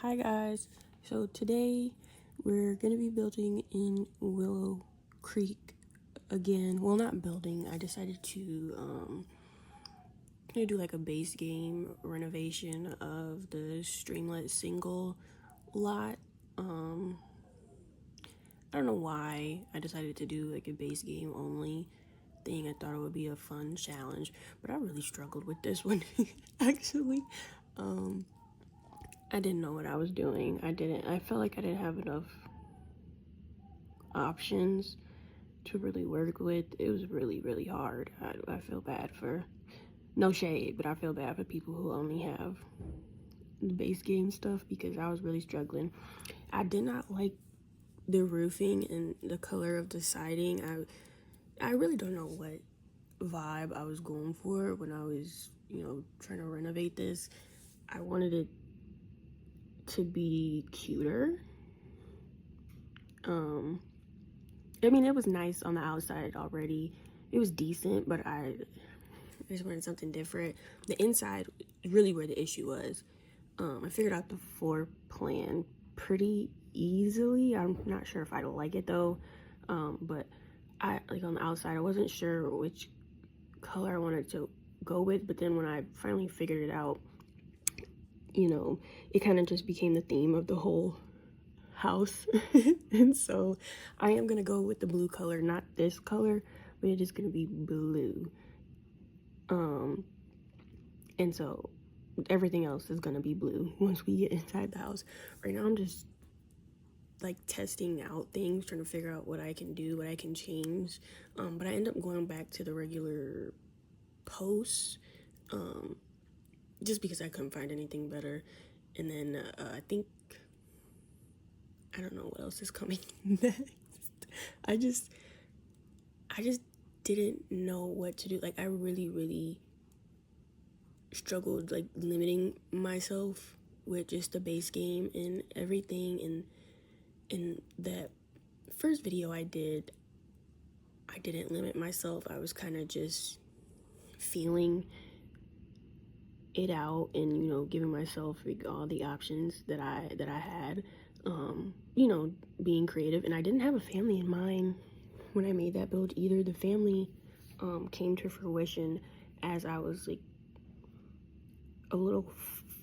Hi guys, so today we're gonna be building in Willow Creek again. Well, not building, I decided to gonna do like a base game renovation of the Streamlet single lot. I don't know why I decided to do like a base game only thing. I thought it would be a fun challenge, but I really struggled with this one actually. I didn't know what I was doing. I felt like I didn't have enough options to really work with. It was really hard. I feel bad for, no shade, but I feel bad for people who only have the base game stuff because I was really struggling. I did not like the roofing and the color of the siding. I really don't know what vibe I was going for when I was, trying to renovate this. I wanted it to be cuter. I mean, it was nice on the outside already. It was decent, but I just wanted something different. The inside is really where the issue was. I figured out the floor plan pretty easily. I'm not sure if I don't like it though. But I like on the outside, I wasn't sure which color I wanted to go with. But then when I finally figured it out, it kind of just became the theme of the whole house. And so I am gonna go with the blue color, not this color, but it is gonna be blue. And so everything else is gonna be blue once we get inside the house. Right now I'm just like testing out things, trying to figure out what I can do, what I can change. But I end up going back to the regular posts, just because I couldn't find anything better. And then I don't know what else is coming next. I just didn't know what to do. Like I really struggled like limiting myself with just the base game and everything. And in that first video I didn't limit myself. I was kind of just feeling it out and giving myself like, all the options that I had, being creative. And I didn't have a family in mind when I made that build either. The family came to fruition as I was like a little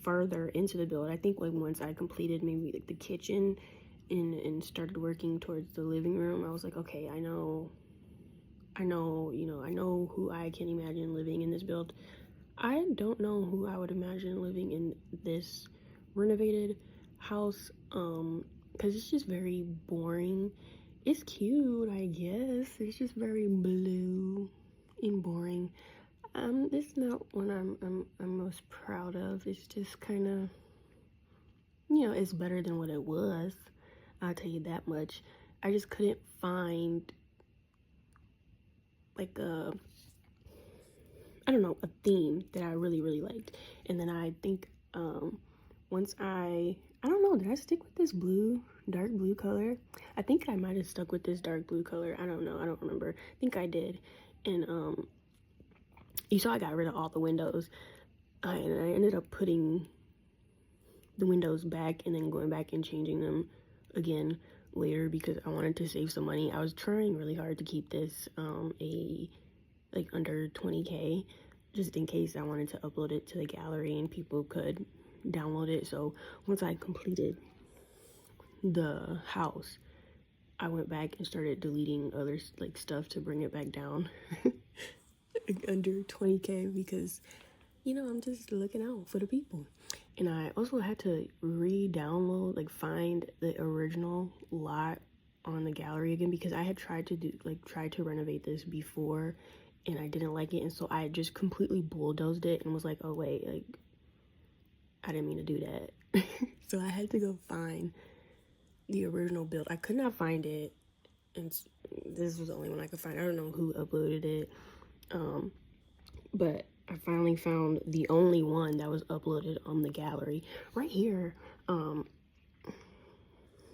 further into the build. I think like once I completed maybe like the kitchen and started working towards the living room, I was like, okay, I know who I can imagine living in this build. I don't know who I would imagine living in this renovated house, because it's just very boring. It's cute, I guess. It's just very blue and boring. This is not what I'm most proud of. It's just kind of, it's better than what it was. I'll tell you that much. I just couldn't find like I don't know, a theme that I really liked. And then I think once I don't know, did I stick with this dark blue color? I think I might have stuck with this dark blue color. I don't know, I don't remember. I think I did. And you saw I got rid of all the windows. And I ended up putting the windows back and then going back and changing them again later because I wanted to save some money. I was trying really hard to keep this like under 20K, just in case I wanted to upload it to the gallery and people could download it. So once I completed the house, I went back and started deleting other like stuff to bring it back down under 20K because I'm just looking out for the people. And I also had to re-download, like find the original lot on the gallery again because I had tried to renovate this before and I didn't like it. And so I just completely bulldozed it and was like, oh wait, like I didn't mean to do that. So I had to go find the original build. I could not find it, and this was the only one I could find. I don't know who uploaded it, but I finally found the only one that was uploaded on the gallery right here.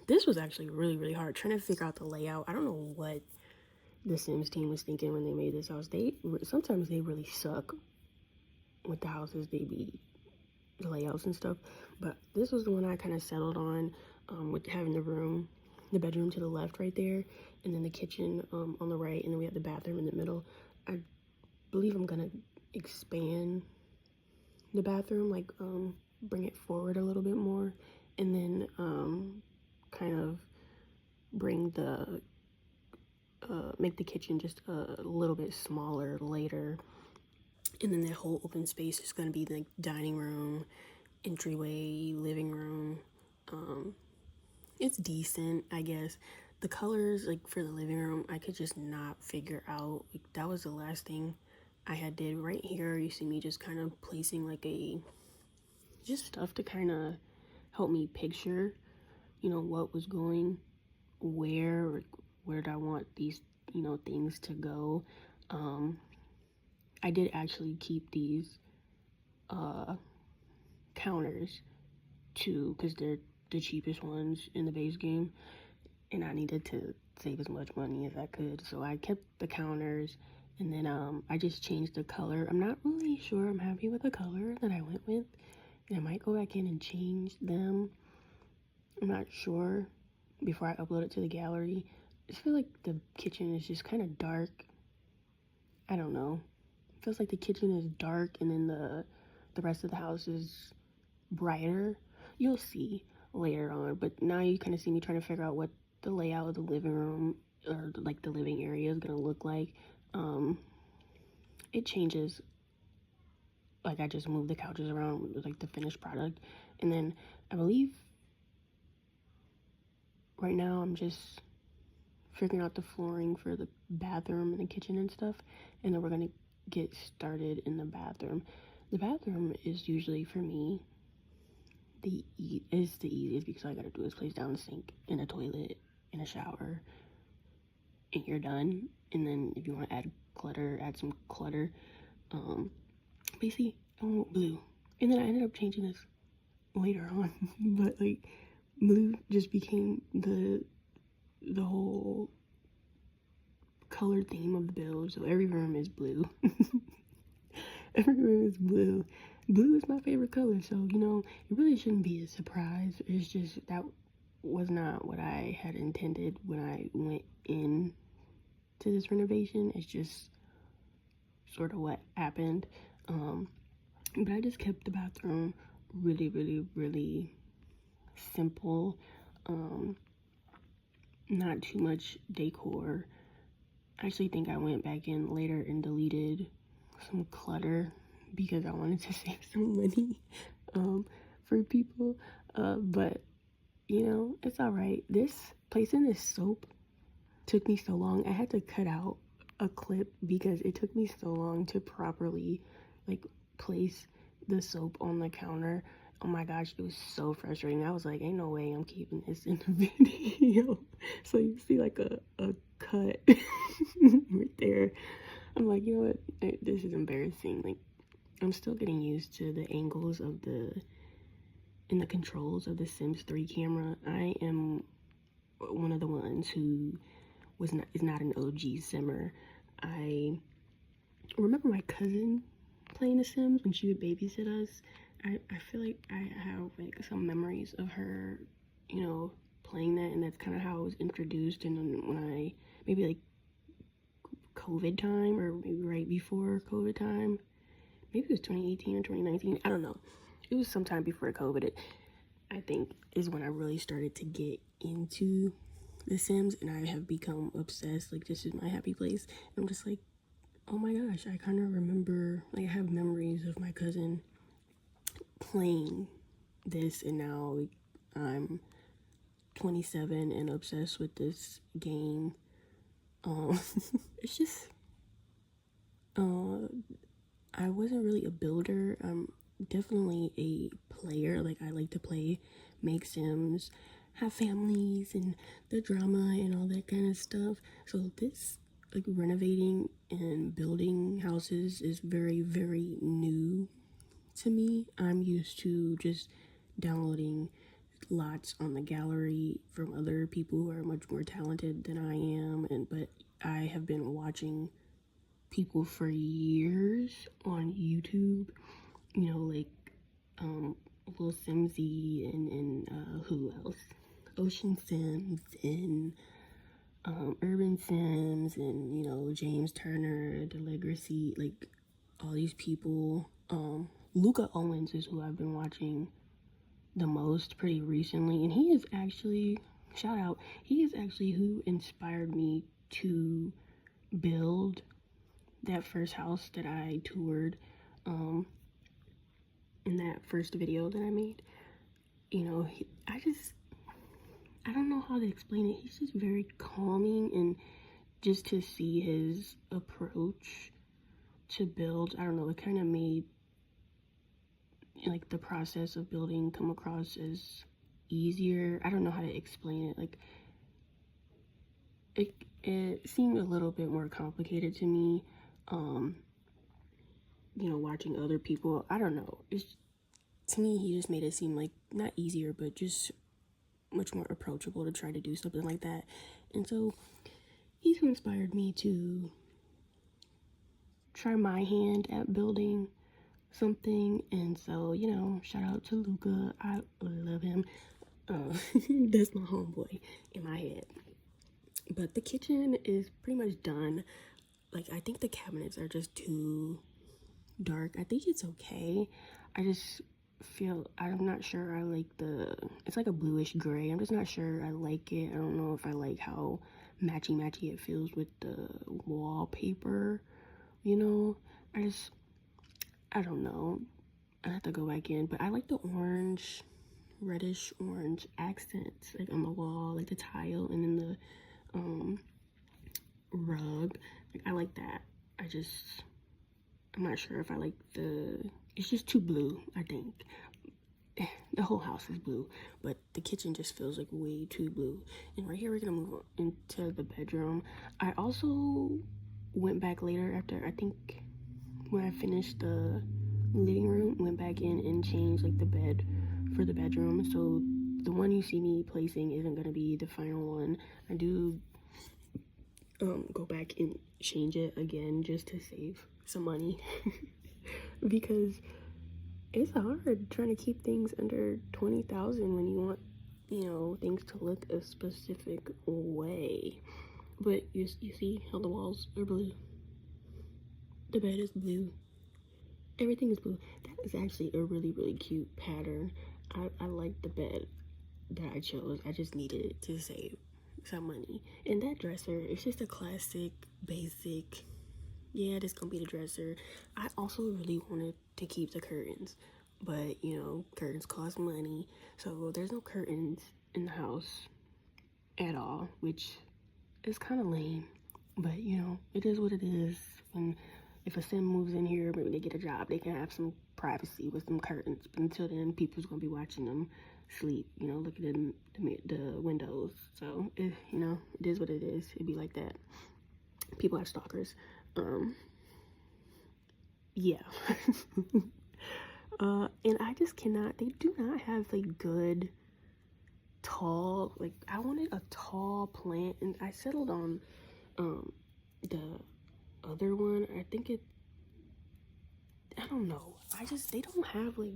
This was actually really hard trying to figure out the layout. I don't know what the Sims team was thinking when they made this house. Sometimes they really suck with the houses they be the layouts and stuff. But this was the one I kind of settled on, with having the bedroom to the left right there, and then the kitchen on the right, and then we have the bathroom in the middle. I believe I'm gonna expand the bathroom, like bring it forward a little bit more, and then kind of bring the make the kitchen just a little bit smaller later. And then that whole open space is going to be the dining room, entryway, living room. It's decent, I guess. The colors, like for the living room, I could just not figure out. Like, that was the last thing I had did. Right here, you see me just kind of placing like just stuff to kind of help me picture, what was going where, where did I want these, things to go. I did actually keep these counters too, because they're the cheapest ones in the base game, and I needed to save as much money as I could, so I kept the counters. And then I just changed the color. I'm not really sure I'm happy with the color that I went with, and I might go back in and change them. I'm not sure before I upload it to the gallery. I just feel like the kitchen is just kind of dark. I don't know. It feels like the kitchen is dark, and then the rest of the house is brighter. You'll see later on, but now you kind of see me trying to figure out what the layout of the living room, or like the living area, is gonna look like. It changes. Like, I just moved the couches around with like the finished product, and then I believe right now I'm just figuring out the flooring for the bathroom and the kitchen and stuff, and then we're gonna get started in the bathroom. The bathroom is usually, for me, the easiest, because all I gotta do is place down a sink and a toilet and a shower, and you're done. And then if you want to add some clutter. But you see, I want blue, and then I ended up changing this later on, but like, blue just became the whole color theme of the build. So every room is blue. Every room is blue. Blue is my favorite color, so it really shouldn't be a surprise. It's just that was not what I had intended when I went in to this renovation. It's just sort of what happened. But I just kept the bathroom really, really, really simple. Not too much decor. I actually think I went back in later and deleted some clutter because I wanted to save some money for people. But it's all right. Placing this soap took me so long. I had to cut out a clip because it took me so long to properly like place the soap on the counter. Oh my gosh, it was so frustrating. I was like, ain't no way I'm keeping this in the video. So you see like a cut right there. I'm like, you know what, this is embarrassing. Like, I'm still getting used to the angles of the controls of the Sims 3 camera. I am one of the ones who is not an OG Simmer. I remember my cousin playing The Sims when she would babysit us. I feel like I have like some memories of her, playing that, and that's kind of how I was introduced. And then when I, maybe like COVID time, or maybe right before COVID time, maybe it was 2018 or 2019, I don't know. It was sometime before COVID, I think, is when I really started to get into The Sims, and I have become obsessed. Like, this is my happy place. I'm just like, oh my gosh, I kind of remember, like, I have memories of my cousin playing this, and now I'm 27 and obsessed with this game. It's just, I wasn't really a builder. I'm definitely a player. Like, I like to play, make Sims, have families, and the drama and all that kind of stuff. So this, like, renovating and building houses is very, very new to me. I'm used to just downloading lots on the gallery from other people who are much more talented than I am, but I have been watching people for years on YouTube, like Will Simsy and who else? Ocean Sims and Urban Sims and, you know, James Turner, Delegacy, like all these people. Luca Owens is who I've been watching the most pretty recently, and he is actually, shout out, he is actually who inspired me to build that first house that I toured in that first video that I made. You know, I don't know how to explain it. He's just very calming, and just to see his approach to build, I don't know, it kind of made like the process of building come across as easier. I don't know how to explain it. Like it seemed a little bit more complicated to me. You know, watching other people, I don't know. It's, to me, he just made it seem like not easier, but just much more approachable to try to do something like that. And so he's who inspired me to try my hand at building something. And so, you know, shout out to Luca. I love him. That's my homeboy in my head. But the kitchen is pretty much done. Like, I think the cabinets are just too dark. I think it's okay. I just feel, I'm not sure I like it's like a bluish gray. I'm just not sure I like it. I don't know if I like how matchy it feels with the wallpaper, you know. I don't know. I have to go back in, but I like the orange, reddish orange accents like on the wall, like the tile, and then the rug. Like, I like that. I'm not sure if I like it's just too blue, I think. The whole house is blue, but the kitchen just feels like way too blue. And right here, we're gonna move on into the bedroom. I also went back later after, I think, when I finished the living room, went back in and changed like the bed for the bedroom. So the one you see me placing isn't gonna be the final one. I do go back and change it again just to save some money because it's hard trying to keep things under 20,000 when you want, you know, things to look a specific way. But you see how the walls are blue, the bed is blue, everything is blue. That is actually a really cute pattern. I like the bed that I chose. I just needed to save some money. And that dresser, it's just a classic, basic, yeah, this gonna be the dresser. I also really wanted to keep the curtains, but you know, curtains cost money, so there's no curtains in the house at all, which is kind of lame, but you know, it is what it is. And if a sim moves in here, maybe they get a job, they can have some privacy with some curtains. But until then, people's gonna be watching them sleep, you know, looking at the windows. So you know, it is what it is. It'd be like that. People have stalkers. Yeah. And I just cannot, they do not have like good tall, like I wanted a tall plant, and I settled on the other one. I think I don't know, they don't have like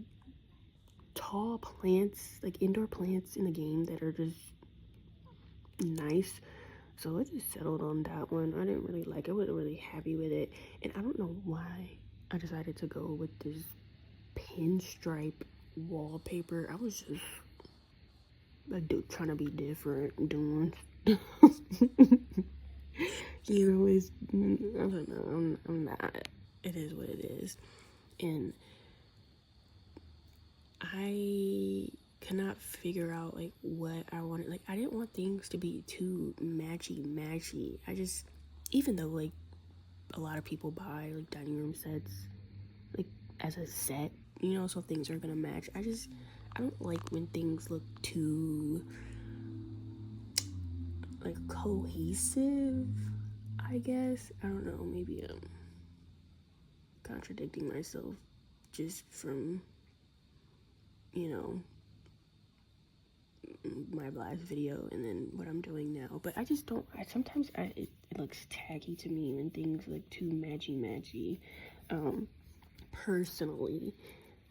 tall plants, like indoor plants in the game that are just nice. So I just settled on that one. I didn't really like it. I wasn't really happy with it. And I don't know why I decided to go with this pinstripe wallpaper. I was just like trying to be different, doing you know, I don't know, I'm not. It is what it is. And I cannot figure out like what I wanted. Like, I didn't want things to be too matchy. Even though like a lot of people buy like dining room sets like as a set, you know, so things are gonna match. I don't like when things look too like cohesive, I guess. I don't know, maybe I'm contradicting myself just from, you know, my last video and then what I'm doing now. But I just don't, sometimes it looks tacky to me when things look too matchy. Personally,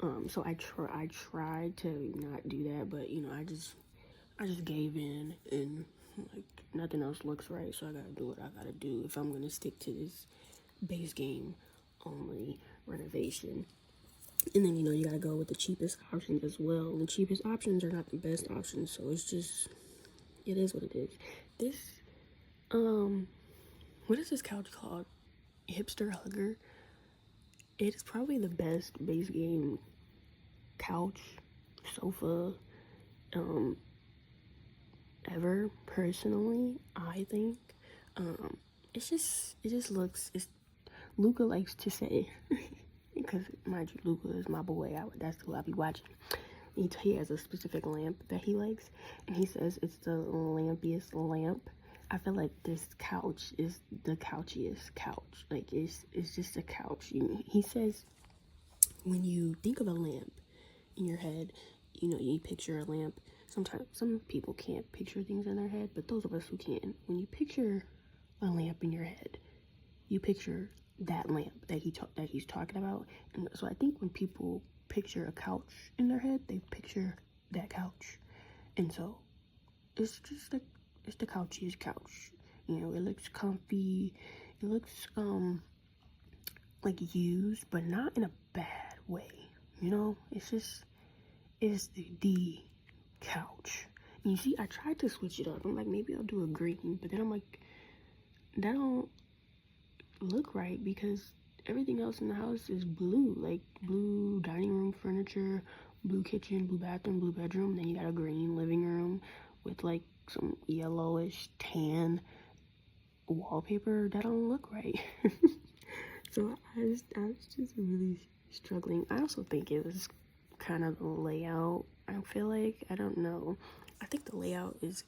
So I tried to not do that, but you know, I just gave in, and like nothing else looks right, so I gotta do what I gotta do if I'm gonna stick to this base game only renovation. And then, you know, you gotta go with the cheapest options as well. And the cheapest options are not the best options, so it's just, it is what it is. This, what is this couch called? Hipster Hugger. It is probably the best base game couch, sofa, ever, personally, I think. It just looks, it's, Luca likes to say, because mind you, Luca is my boy, that's who I be watching. He has a specific lamp that he likes, and he says it's the lampiest lamp. I feel like this couch is the couchiest couch. Like, it's just a couch. He says when you think of a lamp in your head, you know, you picture a lamp. Sometimes some people can't picture things in their head, but those of us who can, when you picture a lamp in your head, you picture that lamp that he's talking about. And so I think when people picture a couch in their head, they picture that couch. And so it's just like, it's the couchiest couch. You know, it looks comfy. It looks like used, but not in a bad way. You know, it's the couch. And you see, I tried to switch it up. I'm like, maybe I'll do a green, but then I'm like, that don't look right, because everything else in the house is blue, like blue dining room furniture, blue kitchen, blue bathroom, blue bedroom. Then you got a green living room with like some yellowish tan wallpaper. That don't look right. So I was just really struggling. I also think it was kind of the layout. I feel like, I don't know, I think the layout is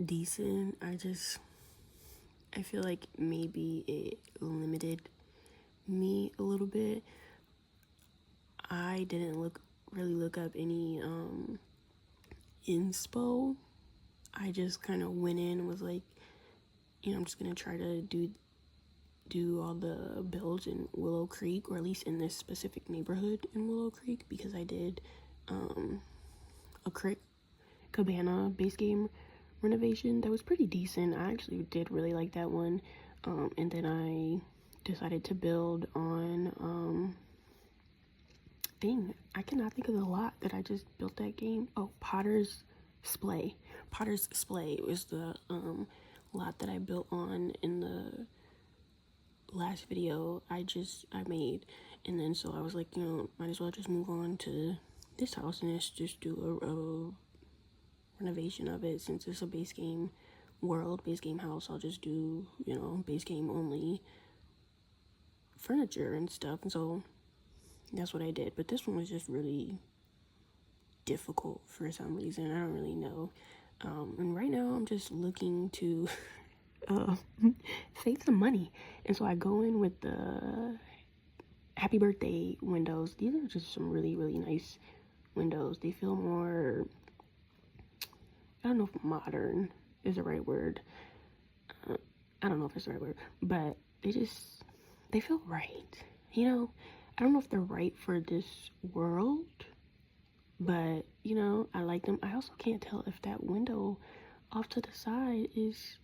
decent. I feel like maybe it limited me a little bit. I didn't really look up any inspo. I just kind of went in and was like, you know, I'm just gonna try to do all the builds in Willow Creek, or at least in this specific neighborhood in Willow Creek, because I did a cabana base game renovation that was pretty decent. I actually did really like that one. And then I decided to build on I cannot think of the lot that I just built that game. Oh, Potter's Splay. Potter's Splay was the lot that I built on in the last video I made. And then so I was like, you know, might as well just move on to this house and just do a renovation of it. Since it's a base game house, I'll just do, you know, base game only furniture and stuff. And so that's what I did. But this one was just really difficult for some reason. I don't really know. And right now I'm just looking to save some money. And so I go in with the happy birthday windows. These are just some really, really nice windows. They feel more, I don't know if modern is the right word. I don't know if it's the right word, but they feel right. You know, I don't know if they're right for this world, but you know, I like them. I also can't tell if that window off to the side is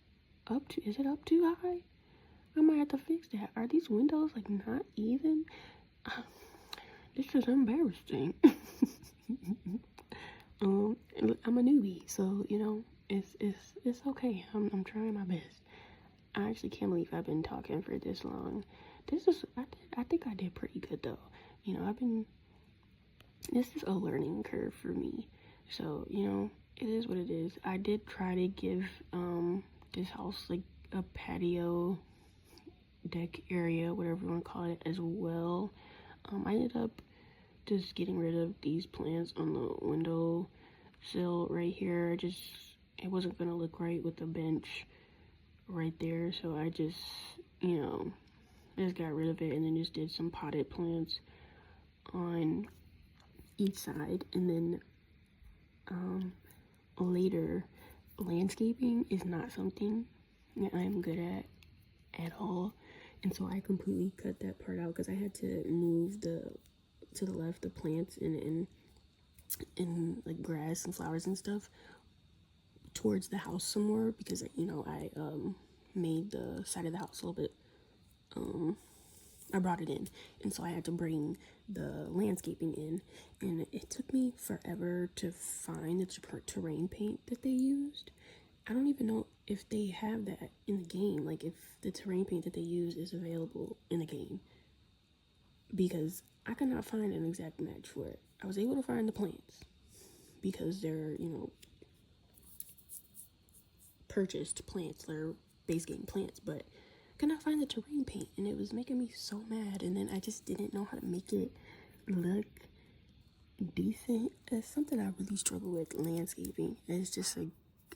it up too high? I might have to fix that. Are these windows like not even? This is embarrassing. I'm a newbie, so you know, it's okay. I'm trying my best. I actually can't believe I've been talking for this long. I think I did pretty good though. You know, this is a learning curve for me. So, you know, it is what it is. I did try to give this house like a patio deck area, whatever you want to call it, as well. I ended up just getting rid of these plants on the window sill right here. It wasn't gonna look right with the bench right there, so I just, you know, just got rid of it, and then just did some potted plants on each side. And then later, landscaping is not something that I'm good at all, and so I completely cut that part out because I had to move the to the left, the plants and like grass and flowers and stuff towards the house some more, because you know I made the side of the house a little bit, I brought it in, and so I had to bring the landscaping in, and it took me forever to find the terrain paint that they used. I don't even know if they have that in the game, like if the terrain paint that they use is available in the game, because I could not find an exact match for it. I was able to find the plants because they're, you know, purchased plants, they're base game plants, but I could not find the terrain paint, and it was making me so mad. And then I just didn't know how to make it look decent. It's something I really struggle with, landscaping. It's just like,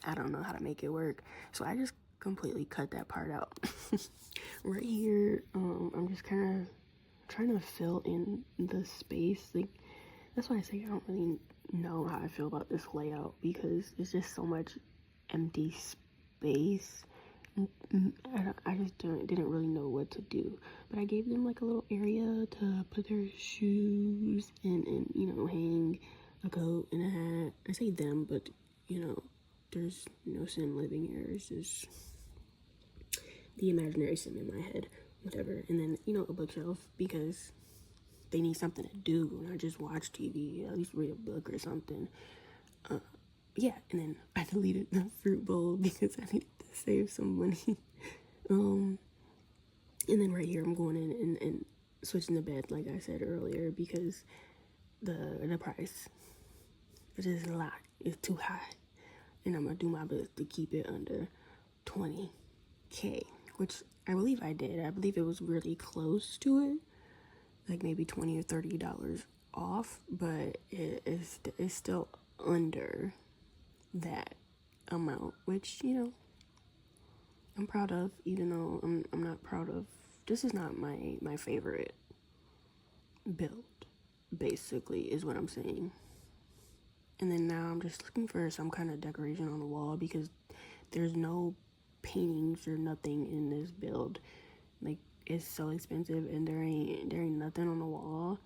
I don't know how to make it work, so I just completely cut that part out. Right here, I'm just kind of trying to fill in the space. Like, that's why I say I don't really know how I feel about this layout, because there's just so much empty space. I just didn't really know what to do, but I gave them like a little area to put their shoes and you know, hang a coat and a hat. I say them, but you know, there's no Sim living here. It's just the imaginary Sim in my head, whatever. And then, you know, a bookshelf, because they need something to do, not just watch TV, at least read a book or something. Yeah, and then I deleted the fruit bowl because I needed to save some money. And then right here, I'm going in and switching the bed, like I said earlier, because the price is just a lot. It's too high, and I'm gonna do my best to keep it under 20K, which I believe I did. I believe it was really close to it, like maybe $20 or $30 off, but it's still under that amount, which, you know, I'm proud of, even though I'm not proud of, this is not my favorite build, basically, is what I'm saying. And then now I'm just looking for some kind of decoration on the wall, because there's no paintings or nothing in this build. Like, it's so expensive, and there ain't nothing on the wall.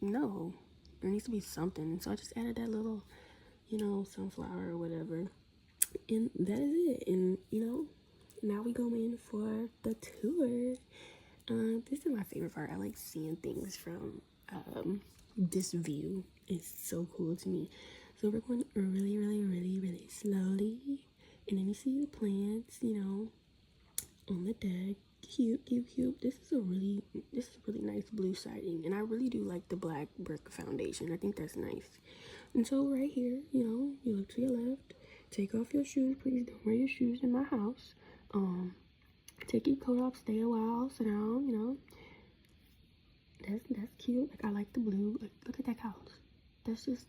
No, there needs to be something. So I just added that little, you know, sunflower or whatever, and that is it. And you know, now we go in for the tour. This is my favorite part. I like seeing things from this view. It's so cool to me. So we're going really slowly, and then you see the plants, you know, on the deck. Cute. This is really nice blue siding, and I really do like the black brick foundation. I think that's nice. And so right here, you know, you look to your left, take off your shoes. Please don't wear your shoes in my house. Take your coat off, stay a while, sit down, you know. That's cute. Like, I like the blue. Like, look at that couch. That's just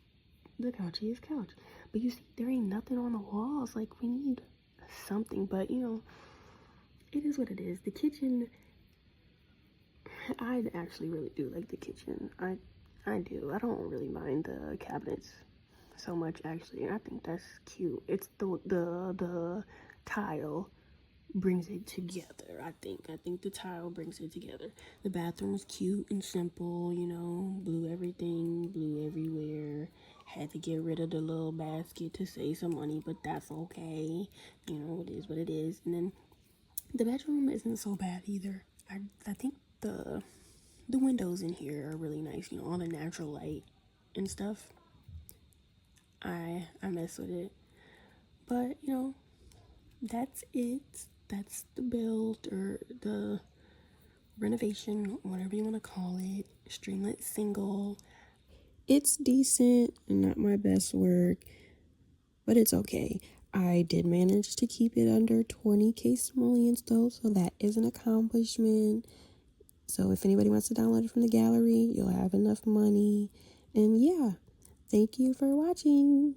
the couchiest couch. But you see, there ain't nothing on the walls. Like, we need something, but you know, it is what it is. The kitchen, I actually really do like the kitchen. I do. I don't really mind the cabinets so much, actually. And I think that's cute. It's the tile brings it together. I think the tile brings it together. The bathroom is cute and simple, you know, blue everything, blue everywhere. Had to get rid of the little basket to save some money, but that's okay. You know, it is what it is. And then the bedroom isn't so bad either. I think the windows in here are really nice, you know, all the natural light and stuff. I mess with it. But, you know, that's it. That's the build, or the renovation, whatever you want to call it. Streamlit single. It's decent, not my best work, but it's okay. I did manage to keep it under 20K simoleons though, so that is an accomplishment. So if anybody wants to download it from the gallery, you'll have enough money. And yeah, thank you for watching.